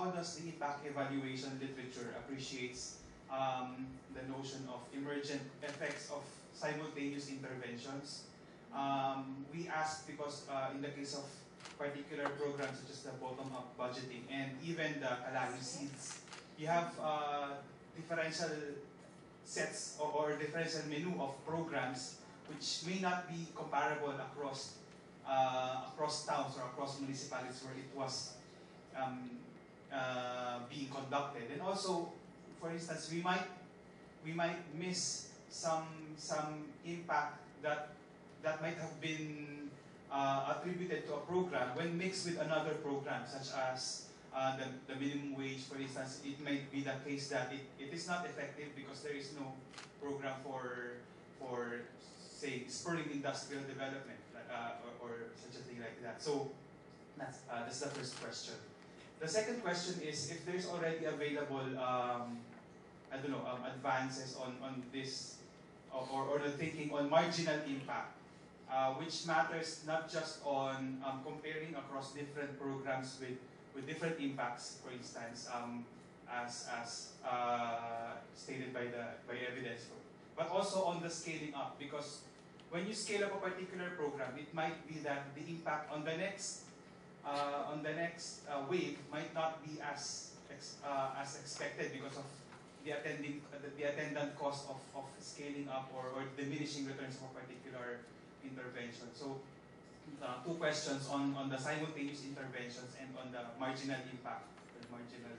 how does the impact evaluation literature appreciates the notion of emergent effects of simultaneous interventions? We asked because in the case of particular programs such as the bottom-up budgeting and even the Kalahari Seeds, you have differential sets or differential menu of programs which may not be comparable across towns or across municipalities where it was being conducted. And also, for instance, we might miss some impact that might have been attributed to a program when mixed with another program, such as the minimum wage, for instance. It might be the case that it is not effective because there is no program for say, spurring industrial development or such a thing like that. So that's the first question. The second question is if there's already available, advances on this or the thinking on marginal impact, which matters not just on comparing across different programs with different impacts, for instance, as stated by evidence, but also on the scaling up, because when you scale up a particular program, it might be that the impact on the next wave might not be as expected because of the attendant cost of scaling up or diminishing returns of a particular intervention. So, two questions on the simultaneous interventions and on the marginal impact, the marginal